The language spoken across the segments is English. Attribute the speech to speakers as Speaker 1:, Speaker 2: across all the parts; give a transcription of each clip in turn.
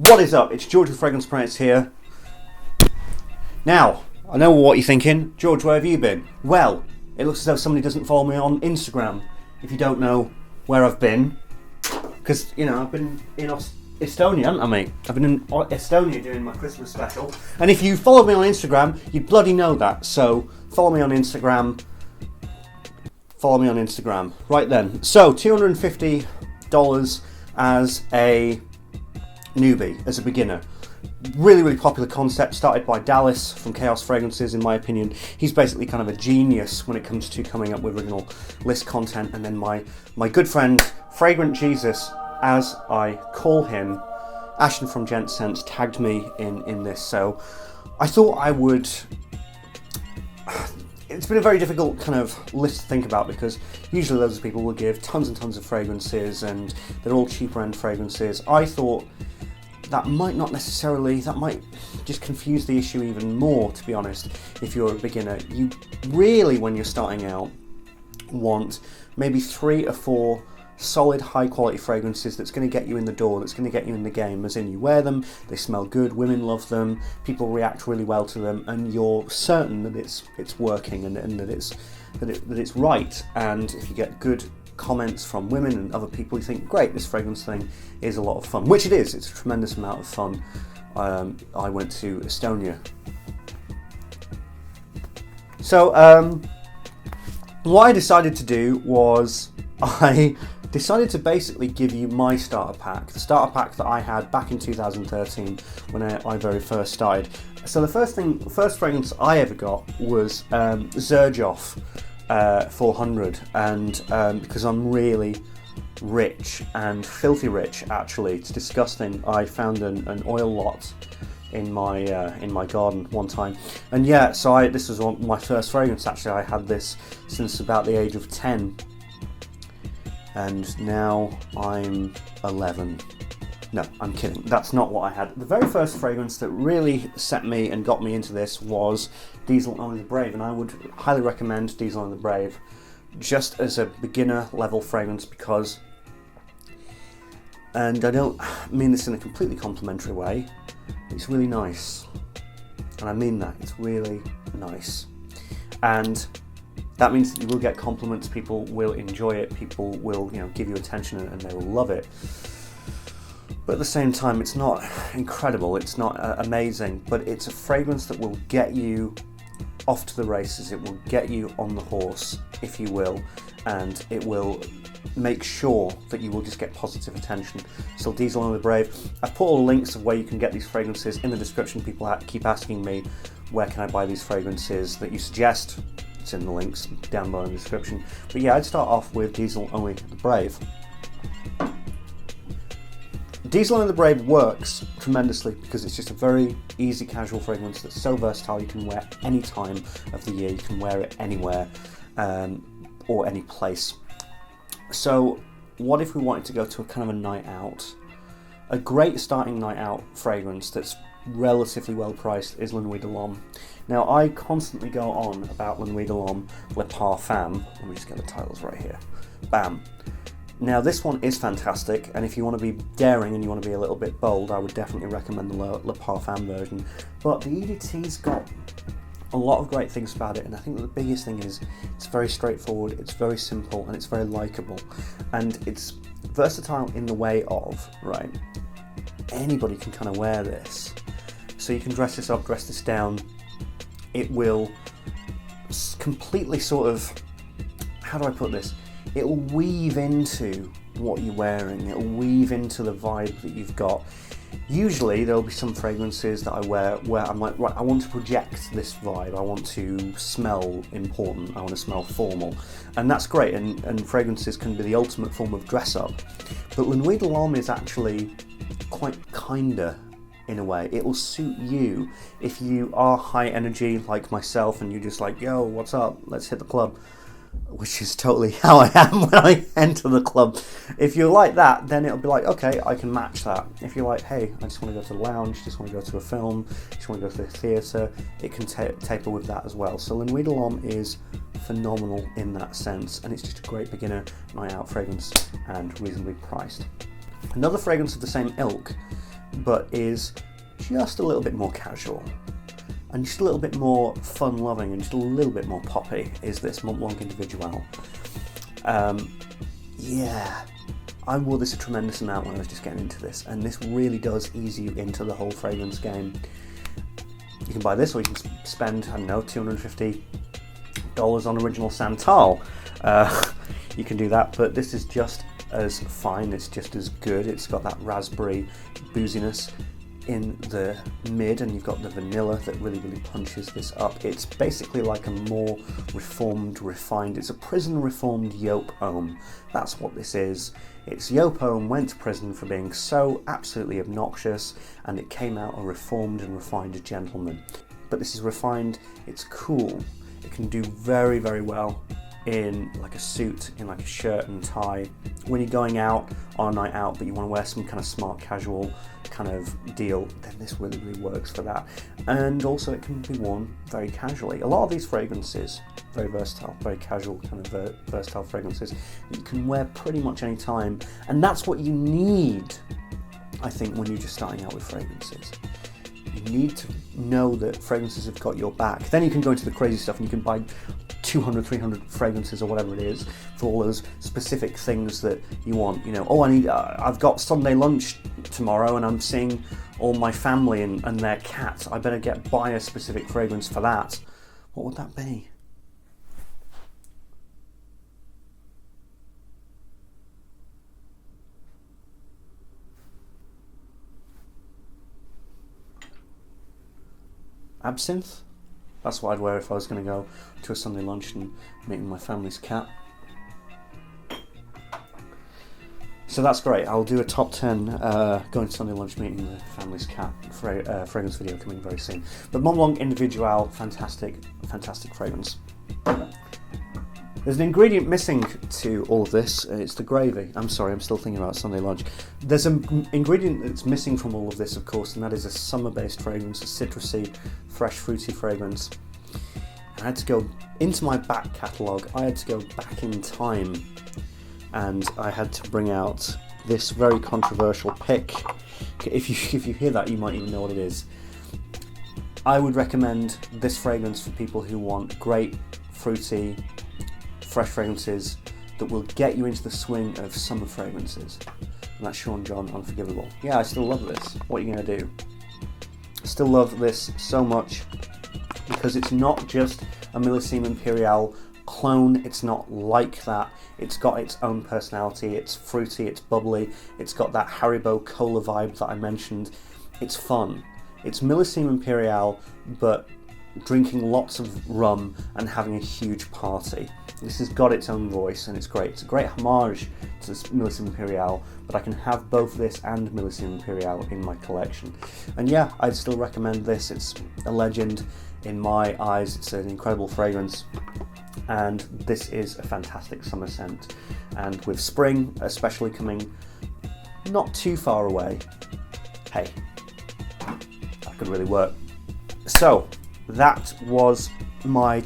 Speaker 1: What is up? It's George with Fragrance Prince here. Now, I know what you're thinking. George, where have you been? Well, it looks as though somebody doesn't follow me on Instagram. If you don't know where I've been, because, you know, I've been in Estonia, haven't I, mate? I've been in Estonia doing my Christmas special. And if you follow me on Instagram, you'd bloody know that. So, follow me on Instagram. Follow me on Instagram. Right then. So, $250 as a newbie, as a beginner. Really, really popular concept, started by Dallas from Chaos Fragrances, in my opinion. He's basically kind of a genius when it comes to coming up with original list content. And then my good friend, Fragrant Jesus, as I call him, Ashton from Gent Sense, tagged me in this. So I thought I would... It's been a very difficult kind of list to think about because usually loads of people will give tons and tons of fragrances and they're all cheaper end fragrances. I thought that might just confuse the issue even more, to be honest. If you're a beginner, you really, when you're starting out, want maybe 3 or 4 solid high quality fragrances that's going to get you in the door, that's going to get you in the game, as in you wear them, they smell good, women love them, people react really well to them, and you're certain that it's working and that it's right. And if you get good comments from women and other people, you think, great, this fragrance thing is a lot of fun, which it is. It's a tremendous amount of fun. I went to Estonia. So what I decided to do was I decided to basically give you my starter pack, the starter pack that I had back in 2013 when I very first started. So the first fragrance I ever got was Xerjoff 400, and because I'm really rich and filthy rich, actually, it's disgusting. I found an oil lot in my garden one time, and yeah, so this was my first fragrance. Actually, I had this since about the age of 10, and now I'm 11. No, I'm kidding. That's not what I had. The very first fragrance that really set me and got me into this was Diesel Only the Brave, and I would highly recommend Diesel Only the Brave just as a beginner level fragrance because, and I don't mean this in a completely complimentary way, it's really nice. And I mean that, it's really nice. And that means that you will get compliments, people will enjoy it, people will, give you attention and they will love it. But at the same time, it's not incredible, it's not amazing, but it's a fragrance that will get you off to the races, it will get you on the horse, if you will, and it will make sure that you will just get positive attention. So Diesel Only the Brave, I've put all the links of where you can get these fragrances in the description. People keep asking me, where can I buy these fragrances that you suggest? It's in the links down below in the description. But yeah, I'd start off with Diesel Only the Brave. Diesel Only the Brave works tremendously because it's just a very easy casual fragrance that's so versatile. You can wear any time of the year, you can wear it anywhere or any place. So what if we wanted to go to a kind of a night out? A great starting night out fragrance that's relatively well priced is La Nuit de l'Homme. Now I constantly go on about La Nuit de l'Homme Le Parfum. Let me just get the titles right here. Bam. Now this one is fantastic, and if you want to be daring and you want to be a little bit bold, I would definitely recommend the Le Parfum version. But the EDT's got a lot of great things about it, and I think that the biggest thing is it's very straightforward, it's very simple, and it's very likeable. And it's versatile in the way of, right, anybody can kind of wear this. So you can dress this up, dress this down. It will completely sort of, how do I put this? It'll weave into what you're wearing, it'll weave into the vibe that you've got. Usually there'll be some fragrances that I wear where I'm like, right, I want to project this vibe, I want to smell important, I want to smell formal, and that's great, and fragrances can be the ultimate form of dress up. But La Nuit de l'Homme is actually quite kinder in a way. It will suit you if you are high energy like myself and you're just like, yo, what's up, let's hit the club. Which is totally how I am when I enter the club. If you're like that, then it'll be like, okay, I can match that. If you're like, hey, I just want to go to the lounge, just want to go to a film, just want to go to the theatre, it can taper with that as well. So La Nuit de l'Homme is phenomenal in that sense, and it's just a great beginner night out fragrance and reasonably priced. Another fragrance of the same ilk but is just a little bit more casual and just a little bit more fun-loving and just a little bit more poppy is this Mont Blanc Individual. Yeah, I wore this a tremendous amount when I was just getting into this, and this really does ease you into the whole fragrance game. You can buy this, or you can spend, I don't know, $250 on original Santal. You can do that, but this is just as fine, it's just as good. It's got that raspberry booziness in the mid, and you've got the vanilla that really punches this up. It's basically like a more refined, it's a prison reformed Yop Homme. That's what this is. It's Yop Homme went to prison for being so absolutely obnoxious, and it came out a reformed and refined gentleman. But this is refined, it's cool, it can do very well in like a suit, in like a shirt and tie. When you're going out on a night out but you want to wear some kind of smart casual kind of deal, then this really works for that. And also it can be worn very casually. A lot of these fragrances, very versatile, very casual kind of versatile fragrances that you can wear pretty much any time, and that's what you need, I think, when you're just starting out with fragrances. You need to know that fragrances have got your back. Then you can go into the crazy stuff and you can buy 200, 300 fragrances or whatever it is for all those specific things that you want. You know, oh, I've got Sunday lunch tomorrow and I'm seeing all my family and their cat. I better buy a specific fragrance for that. What would that be? Absinthe? That's what I'd wear if I was going to go to a Sunday lunch and meet my family's cat. So that's great. I'll do a top 10 going to Sunday lunch meeting the family's cat fragrance video coming very soon. But Mont Blanc Individual, fantastic fragrance. There's an ingredient missing to all of this. It's the gravy. I'm sorry, I'm still thinking about Sunday lunch. There's an ingredient that's missing from all of this, of course, and that is a summer-based fragrance, a citrusy, fresh, fruity fragrance. And I had to go into my back catalogue. I had to go back in time, and I had to bring out this very controversial pick. If you hear that, you might even know what it is. I would recommend this fragrance for people who want great, fruity, fresh fragrances that will get you into the swing of summer fragrances. And that's Sean John Unforgivable. Yeah, I still love this. What are you going to do? I still love this so much because it's not just a Millésime Impérial clone. It's not like that. It's got its own personality. It's fruity, it's bubbly, it's got that Haribo cola vibe that I mentioned. It's fun. It's Millésime Impérial, but drinking lots of rum and having a huge party. This has got its own voice and it's great. It's a great homage to Millésime Impérial, but I can have both this and Millésime Impérial in my collection. And yeah, I'd still recommend this. It's a legend in my eyes. It's an incredible fragrance, and this is a fantastic summer scent. And with spring especially coming not too far away, hey, that could really work. So that was my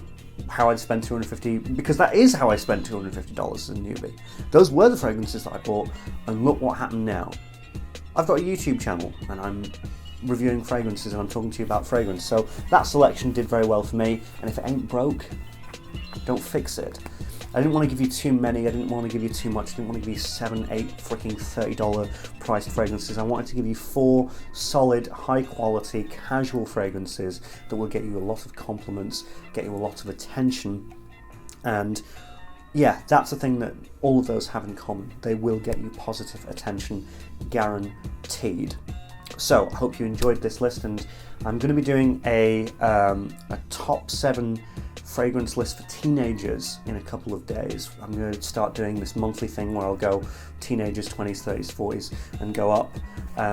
Speaker 1: how I'd spend $250, because that is how I spent $250 in Newb. Those were the fragrances that I bought, and look what happened now. I've got a YouTube channel and I'm reviewing fragrances and I'm talking to you about fragrance, so that selection did very well for me, and if it ain't broke, don't fix it. I didn't want to give you too many, I didn't want to give you too much, I didn't want to give you 7, 8 freaking $30 priced fragrances. I wanted to give you 4 solid, high quality, casual fragrances that will get you a lot of compliments, get you a lot of attention, and yeah, that's the thing that all of those have in common. They will get you positive attention, guaranteed. So I hope you enjoyed this list, and I'm going to be doing a top 7 fragrance list for teenagers in a couple of days. I'm going to start doing this monthly thing where I'll go teenagers, 20s, 30s, 40s and go up,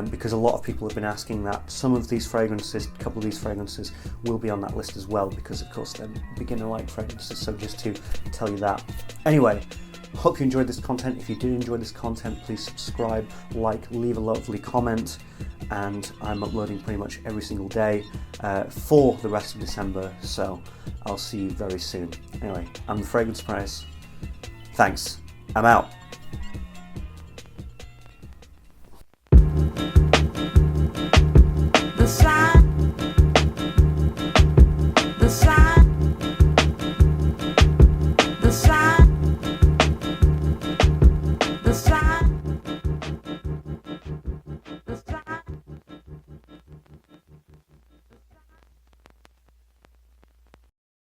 Speaker 1: because a lot of people have been asking that. Some of these fragrances, a couple of these fragrances will be on that list as well, because of course they're beginner-like fragrances, so just to tell you that. Anyway, hope you enjoyed this content. If you did enjoy this content, please subscribe, like, leave a lovely comment, and I'm uploading pretty much every single day for the rest of December, so I'll see you very soon. Anyway, I'm the Fragrance Price. Thanks. I'm out.